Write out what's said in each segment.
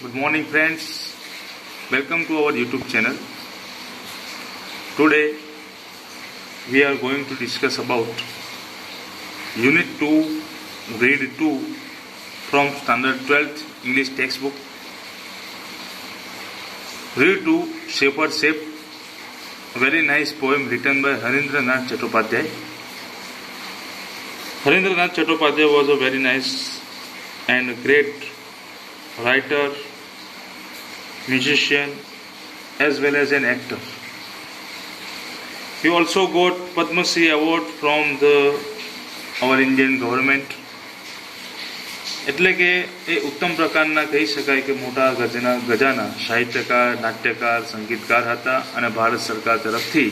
Good morning, friends. Welcome to our YouTube channel. Today we are going to discuss about Unit 2, Read 2 from Standard 12th English textbook. Read 2, Shepherd Shape, a very nice poem written by Harendranath Chattopadhyay. Harendranath Chattopadhyay was a very nice and great writer, musician, as well as an actor. He also got Padma Shri award from our Indian government. એટલે કે એ ઉત્તમ પ્રકારના કહી શકાય કે મોટા ગજાના સાહિત્યકાર, નાટ્યકાર, સંગીતકાર હતા અને ભારત સરકાર તરફથી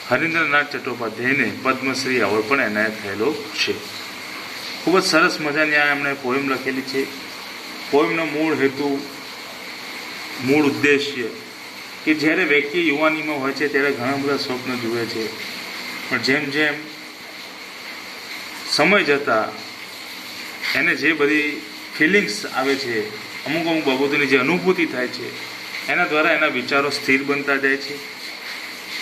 હરીન્દ્રનાથ ચટ્ટોપાધ્યાયને પદ્મશ્રી એવોર્ડ પણ એનાયત થયેલો છે. ખૂબ જ સરસ મજાની આ એમણે પોએમ લખેલી છે. પોએમનો મૂળ હેતુ, મૂળ ઉદ્દેશ્ય કે જ્યારે વ્યક્તિ યુવાનીમાં હોય છે ત્યારે ઘણા બધા સ્વપ્ન જુએ છે, પણ જેમ જેમ સમય જતાં એને જે બધી ફિલિંગ્સ આવે છે, અમુક બાબતોની જે અનુભૂતિ થાય છે, એના દ્વારા એના વિચારો સ્થિર બનતા જાય છે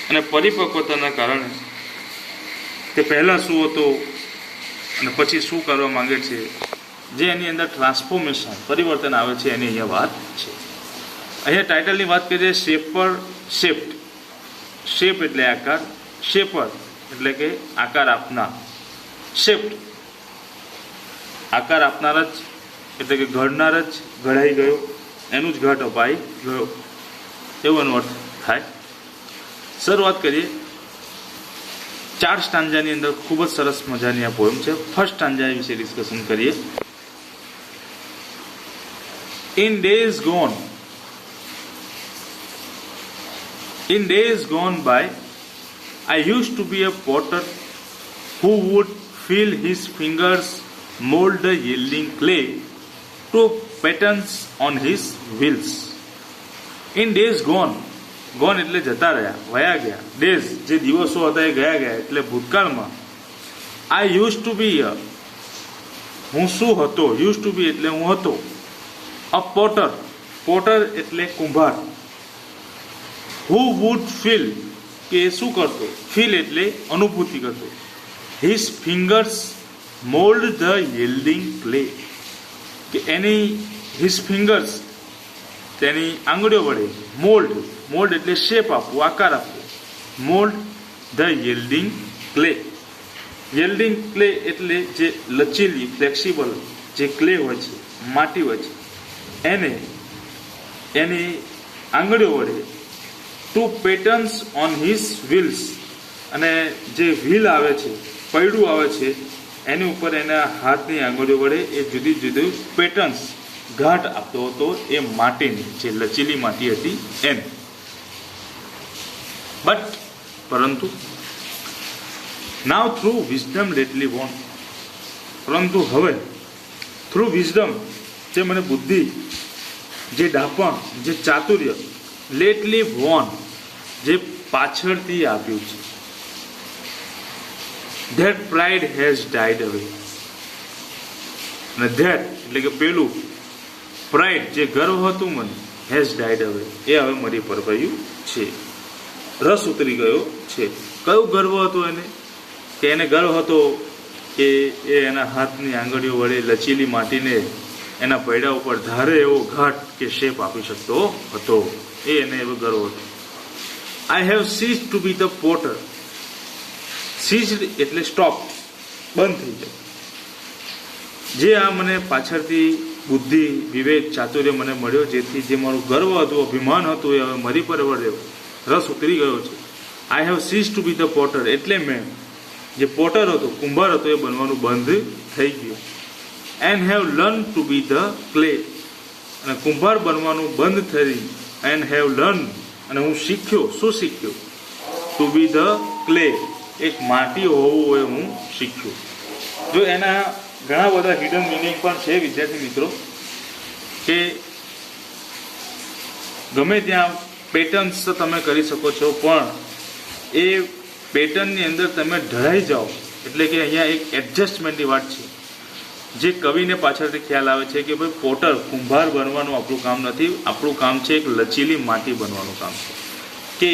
અને પરિપક્વતાના કારણે તે પહેલાં શું હતો અને પછી શું કરવા માંગે છે, જે એની અંદર ટ્રાન્સફોર્મેશન, પરિવર્તન આવે છે, એની અહીંયા વાત છે. અહીંયા ટાઇટલની વાત કરીએ, શેપ્ડ. શેપ એટલે આકાર, શેપર એટલે કે આકાર આપનાર. શેપ્ડ આકાર આપનાર જ એટલે કે ઘડનાર જ ઘડાઈ ગયો, એનું જ ઘટ અપાઈ ગયો, એવો એનો અર્થ થાય. શરૂઆત કરીએ. 4 સ્ટાન્જાની અંદર ખૂબ જ સરસ મજાની આ પોએમ છે. ફર્સ્ટ સ્ટાન્જા વિશે ડિસ્કશન કરીએ. In days gone by, I used to be a potter who would feel his fingers mold the yielding clay to patterns on his wheels. In days gone, gone એટલે જતા રહ્યા, વયા ગયા. Days જે દિવસો હતા એ ગયા એટલે ભૂતકાળમાં. I used to be હું શું હતો, used to be એટલે હું હતો. A potter, પોટર એટલે કુંભાર. Who would feel કે શું કરતો, ફીલ એટલે અનુભૂતિ કરતો. His fingers mold the yielding clay, કે એની his fingers તેની આંગળીઓ વડે મોલ્ડ એટલે શેપ આપવું, આકાર આપવો. Mould the yielding clay. yielding clay એટલે જે લચીલી, ફ્લેક્સિબલ જે ક્લે હોય છે, માટી હોય છે, એને એની આંગળીઓ વડે to patterns on his wheels, અને જે વ્હીલ આવે છે, પૈડું આવે છે, એની ઉપર એના હાથની આંગળીઓ વડે એ જુદી જુદી પેટર્ન્સ, ઘાટ આપતો હતો એ માટીની, જે લચીલી માટી હતી એમ. પરંતુ નાવ થ્રુ વિઝડમ લેટલી વોન, પરંતુ હવે થ્રુ વિઝડમ, જે મને બુદ્ધિ, જે ડાપણ, જે ચાતુર્ય, લેટલી વોન જે પાછળથી આપ્યું છે, ધેટ પ્રાઇડ હેઝ ડાઇડ અવે. અને ધેટ એટલે કે પેલું, પ્રાઇડ જે ગર્વ હતું મને, હેઝ ડાઇડ અવે એ હવે મરી પરવાયું છે, રસ ઉતરી ગયો છે. કયું ગર્વ હતું એને? કે એને ગર્વ હતો કે એ એના હાથની આંગળીઓ વડે લચીલી માટીને એના પૈડા ઉપર ધારે એવો ઘાટ કે શેપ આપી શકતો હતો, એ એને એવો ગર્વ હતો. I have cease to be the potter. Ceased એટલે સ્ટોપ, બંધ થઈ જાય. જે આ મને પાછળથી બુદ્ધિ, વિવેક, ચાતુર્ય મને મળ્યો, જેથી જે મારું ગર્વ હતું, અભિમાન હતું, એ હવે મરી પરવડ્યો, રસ ઉતરી ગયો છે. I have cease to be the potter એટલે મેં જે પોટર હતો, કુંભાર હતો, એ બનવાનું બંધ થઈ ગયું. And have learn to be the clay, અને કુંભાર બનવાનું બંધ થઈ. એન્ડ હેવ લર્ન અને હું શીખ્યો. શું શીખ્યો? ટુ બી ધ ક્લે, એક માટી હોવું હોય હું શીખ્યો. જો એના ઘણા બધા હિડન મિનિંગ પણ છે વિદ્યાર્થી મિત્રો, કે ગમે ત્યાં પેટર્ન્સ તો તમે કરી શકો છો, પણ એ પેટર્નની અંદર તમે ઢળાઈ જાઓ, એટલે કે અહીંયા એક એડજસ્ટમેન્ટની વાત છે. જે કવિને પાછળથી ખ્યાલ આવે છે કે ભાઈ પોટર કુંભાર બનવાનું આપણું કામ નથી, આપણું કામ છે એક લચીલી માટી બનવાનું કામ છે, કે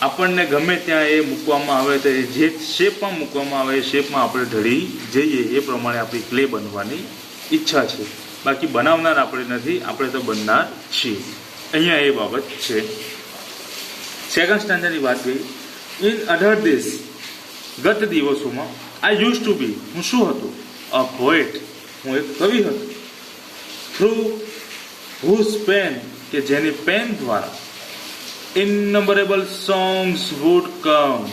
આપણને ગમે ત્યાં એ મૂકવામાં આવે તો જે શેપમાં મૂકવામાં આવે એ શેપમાં આપણે ઢળી જઈએ, એ પ્રમાણે આપણી ક્લે બનવાની ઈચ્છા છે. બાકી બનાવનાર આપણે નથી, આપણે તો બનનાર છીએ. અહીંયા એ બાબત છે. સેકન્ડ સ્ટાન્ડર્ડની વાત ગઈ. ઇન અધર ડેઝ, ગત દિવસોમાં, આઈ યુઝ ટુ બી, હું શું હતો? અ પોએટ, હું એક કવિ હતો. થ્રુ હુઝ પેન, કે જેની પેન દ્વારા ઇનનંબરેબલ સોંગ્સ વુડ કમ,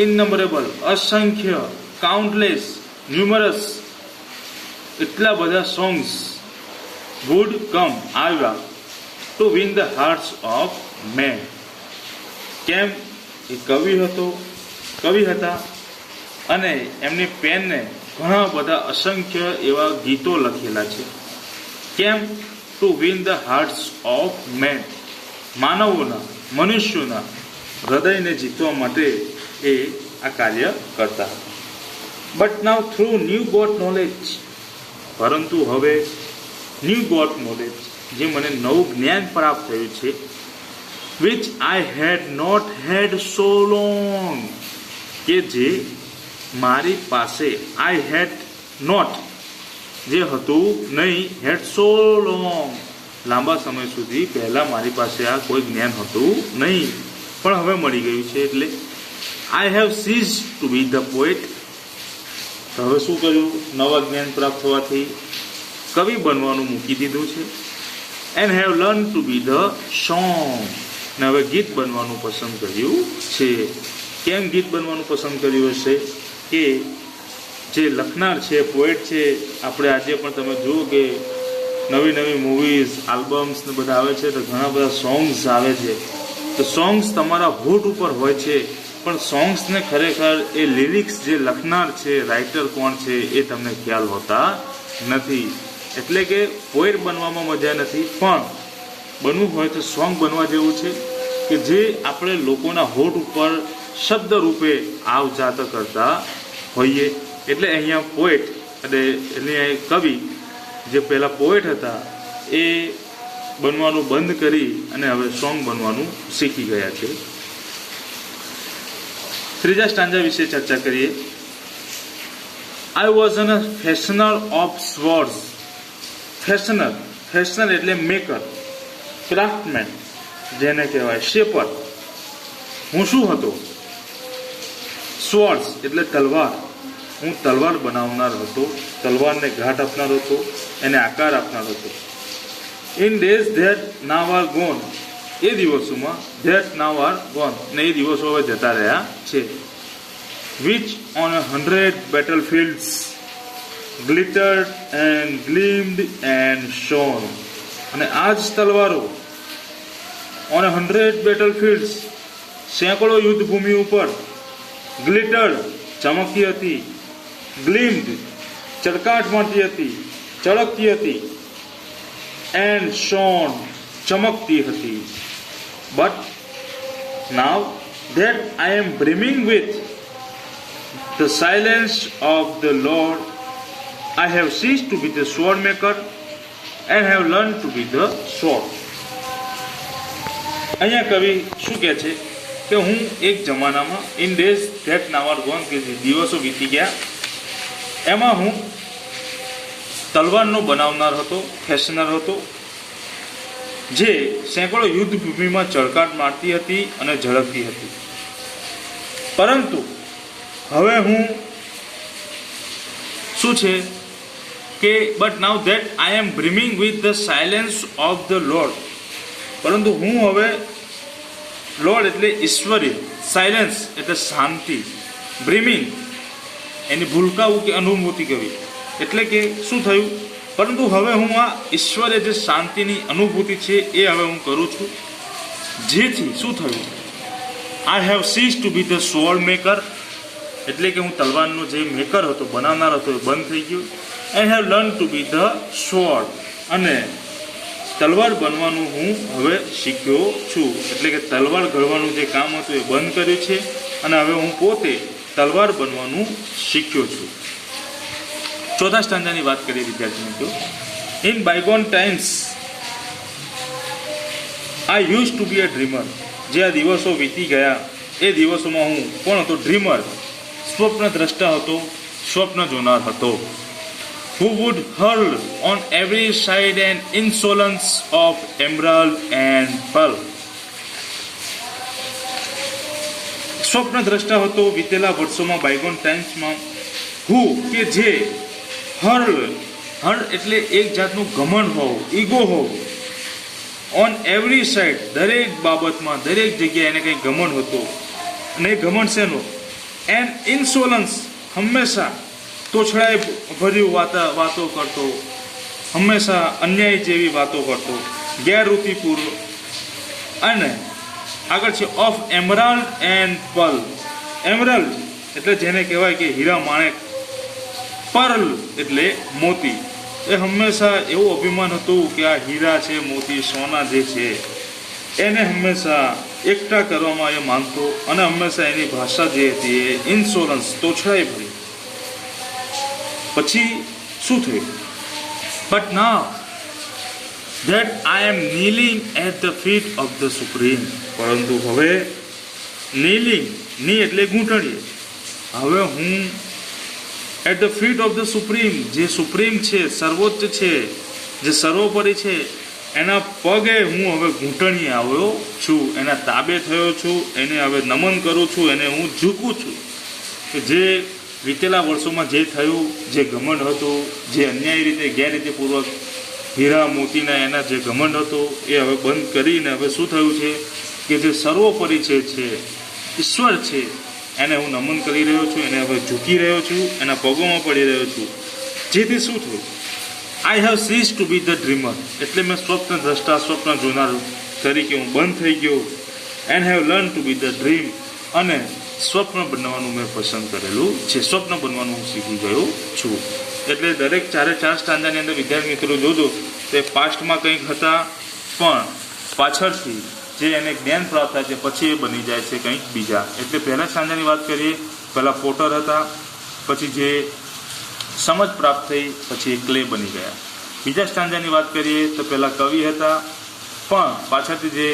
ઇનનંબરેબલ, અસંખ્ય, કાઉન્ટલેસ, ન્યુમરસ, એટલા બધા સોંગ્સ વુડ કમ, આવ્યા, to win the hearts of men. કેમ? એ કવિ હતા અને એમની પેનને ઘણા બધા અસંખ્ય એવા ગીતો લખેલા છે. કેમ? To win the hearts of men, માનવોના, મનુષ્યોના હૃદયને જીતવા માટે એ આ કાર્ય કરતા હતા. But now through new got knowledge, પરંતુ હવે ન્યૂ ગોટ નોલેજ, જે મને નવું જ્ઞાન પ્રાપ્ત થયું છે, which I had not had so long, કે જે મારી પાસે I had not, જે હતું નહીં, had so long, લાંબા સમય સુધી પહેલા મારી પાસે આ કોઈ જ્ઞાન હતું નહીં, પણ હવે મળી ગયું છે. એટલે I have ceased to be the poet, તો હવે શું કર્યું? નવા જ્ઞાન પ્રાપ્ત થવાથી કવિ બનવાનું મૂકી દીધું છે. and have learned to be the song, ને હવે ગીત બનવાનું પસંદ કર્યું છે. કેમ ગીત બનવાનું પસંદ કર્યું હશે? કે જે લખનાર છે, પોએટ છે, આપણે આજે પણ તમે જુઓ કે નવી નવી મૂવીઝ, આલ્બમ્સ ને બધા આવે છે, તો ઘણા બધા સોંગ્સ આવે છે. તો સોંગ્સ તમારા હોઠ ઉપર હોય છે, પણ સોંગ્સને ખરેખર એ લિરિક્સ જે લખનાર છે, રાઇટર કોણ છે, એ તમને ખ્યાલ હોતા નથી. એટલે કે પોએટ બનવામાં મજા નથી, પણ બનવું હોય તો સોંગ બનવા જેવું છે, કે જે આપણે લોકોના હોઠ ઉપર શબ્દ રૂપે આવ જાત કરતા હોઈએ. એટલે અહીંયા પોએટ અને એટલે કવિ જે પહેલાં પોએટ હતા એ બનવાનું બંધ કરી અને હવે સોંગ બનવાનું શીખી ગયા છે. ત્રીજા સ્ટાન્જા વિશે ચર્ચા કરીએ. I was an fashioner of swords. Fashioner એટલે મેકર, ક્રાફ્ટમેન જેને કહેવાય, શેપર. હું શું હતો? સ્વર્ડ્સ એટલે તલવાર. હું તલવાર બનાવનાર હતો, તલવારને ઘાટ આપનાર હતો, એને આકાર આપનાર હતો. In days that now are gone, એ દિવસોમાં, ધેટ નાવ આર ગોન, ને એ દિવસો હવે જતા રહ્યા છે. Which on 100 battlefields glittered and gleamed and shone. અને આ જ તલવારો ઓન 100 બેટલફિલ્ડ્સ, સેંકડો યુદ્ધભૂમિ ઉપર, ગ્લિટર્ડ ચમકતી હતી, ગ્લીમ્ડ ચળકાટ મારતી હતી, ચળકતી હતી, એન્ડ શોન ચમકતી હતી. But now that I am brimming with the silence of the lord, I have ceased to be the sword maker and have learned to be the sword. અહીંયા કવિ શું કહે છે કે હું એક જમાનામાં, in days that now are gone, કે જે દિવસો વીતી ગયા એમાં હું તલવારનો બનાવનાર હતો, ફેશનર હતો, જે સેંકડો યુદ્ધભૂમિમાં ચળકાટ મારતી હતી અને ઝળકતી હતી. પરંતુ હવે હું શું છે કે but now that I am brimming with the silence of the lord, પરંતુ હું હવે, લોર્ડ એટલે ઈશ્વરી, સાયલેન્સ એટલે શાંતિ, બ્રિમિંગ એની ભૂલકાવું કે અનુભૂતિ કરવી. એટલે કે શું થયું? પરંતુ હવે હું આ ઈશ્વરે જે શાંતિની અનુભૂતિ છે એ હવે હું કરું છું. જેથી શું થયું? I have cease to be the sword maker, એટલે કે હું તલવારનો જે મેકર હતો, બનાવનાર હતો, એ બંધ થઈ ગયો. I have learn to be the sword, અને તલવાર બનવાનું હું હવે શીખ્યો છું. એટલે કે તલવાર ઘડવાનું જે કામ હતું એ બંધ કર્યું છે, અને હવે હું પોતે તલવાર બનવાનું શીખ્યો છું. ચોથા સ્ટાન્જાની વાત કરીએ વિદ્યાર્થી મિત્રો. In bygone times I use to be a dreamer. જે આ દિવસો વીતી ગયા એ દિવસોમાં હું કોણ હતો? ડ્રીમર, સ્વપ્ન દ્રષ્ટા હતો, સ્વપ્ન જોનાર હતો. who would hurl on every side an insolence of emerald and pearl. સ્વપ્ન દ્રષ્ટા હતો વીતેલા વર્ષોમાં, બાયગોન ટાઈમ્સમાં. હુ કે જે હર્લ એટલે એક જાતનું ઘમંડ હોવું, ઈગો હોવું. ઓન એવરી સાઇડ દરેક બાબતમાં, દરેક જગ્યાએ એને કંઈ ઘમંડ હતો. અને એ ઘમંડ શેનો? એન ઇન્સોલન્સ, હંમેશા તોછડાઈ ભર્યું વાતો કરતો, હંમેશા અન્યાય જેવી વાતો કરતો, ગેરરીતિપૂર્વ. અને આગળ છે ઓફ એમરાલ્ડ એન્ડ પર્લ. એમરાલ્ડ એટલે જેને કહેવાય કે હીરા માણેક, પર્લ એટલે મોતી. એ હંમેશા એવું અભિમાન હતું કે આ હીરા છે, મોતી, સોના જે છે એને હંમેશા એકઠા કરવામાં એ માનતો. અને હંમેશા એની ભાષા જે હતી એ ઇન્સ્યોરન્સ, તોછડાઈ ભરી. પછી શું થયું? But now that I am kneeling at the feet of the Supreme. પરંતુ હવે kneeling, ની એટલે ઘૂંટણીએ, હવે હું at the feet of the Supreme, જે સુપ્રીમ છે, સર્વોચ્ચ છે, જે સર્વોપરી છે, એના પગે હું હવે ઘૂંટણીએ આવ્યો છું, એના તાબે થયો છું, એને હવે નમન કરું છું, એને હું ઝૂકું છું. કે જે વીતેલા વર્ષોમાં જે થયું, જે ઘમંડ હતો, જે અન્યાય રીતે ગેરરીતિપૂર્વક હીરા મોતીના એના જે ઘમંડ હતો એ હવે બંધ કરીને હવે શું થયું છે કે જે સર્વોપરી છે ઈશ્વર છે એને હું નમન કરી રહ્યો છું, એને હવે ઝૂકી રહ્યો છું, એના પગોમાં પડી રહ્યો છું. જેથી શું થયું? I have cease to be the dreamer. એટલે મેં સ્વપ્ન દ્રષ્ટા, સ્વપ્ન જોનાર તરીકે હું બંધ થઈ ગયો. And have learn to be the dream. અને સ્વપ્ન બનવાનું મેં પસંદ કરેલું છે, સ્વપ્ન બનવાનું હું શીખી ગયો છું. એટલે દરેક ચારે ચાર સ્ટાન્જાની અંદર વિદ્યાર્થી મિત્રો જોજો તે પાસ્ટમાં કંઈક હતા, પણ પાછળથી જે એને જ્ઞાન પ્રાપ્ત થાય છે પછી એ બની જાય છે કંઈક બીજા. એટલે પહેલા સ્ટાન્જાની વાત કરીએ, પહેલાં પોટર હતા, પછી જે સમજ પ્રાપ્ત થઈ પછી એ ક્લે બની ગયા. બીજા સ્ટાન્જાની વાત કરીએ તો પહેલાં કવિ હતા, પણ પાછળથી જે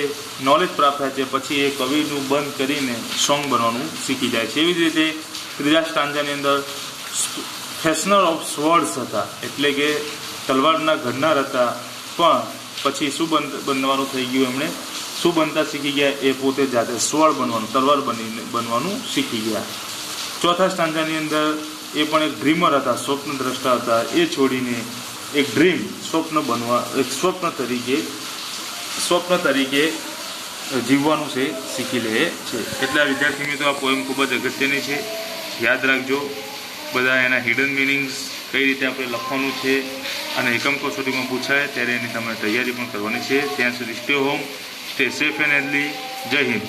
નોલેજ પ્રાપ્ત થાય છે પછી એ કવિનું બંધ કરીને સોંગ બનવાનું શીખી જાય છે. એવી જ રીતે ત્રીજા સ્ટાન્જાની અંદર ફેશનર ઓફ સ્વર્ડ્સ હતા, એટલે કે તલવારના ઘડનાર હતા, પણ પછી શું બનવાનું થઈ ગયું, એમણે શું બનતા શીખી ગયા, એ પોતે જાતે સ્વર્ડ બનવાનું, તલવાર બનવાનું શીખી ગયા. ચોથા સ્ટાન્જાની અંદર એ પણ એક ડ્રીમર હતા, સ્વપ્ન દ્રષ્ટા હતા, એ છોડીને એક ડ્રીમ, સ્વપ્ન બનવા, એક સ્વપ્ન તરીકે જીવવાનું છે શીખી લે છે. એટલે આ વિદ્યાર્થી મિત્રો આ પોએમ ખૂબ જ અગત્યની છે, યાદ રાખજો. બધા એના હિડન મિનિંગ્સ કઈ રીતે આપણે લખવાનું છે અને એકમ કસોટીમાં પૂછાય ત્યારે એની તમારે તૈયારી પણ કરવાની છે. ત્યાં સુધી stay home, stay safe and healthy. જય હિન્દ.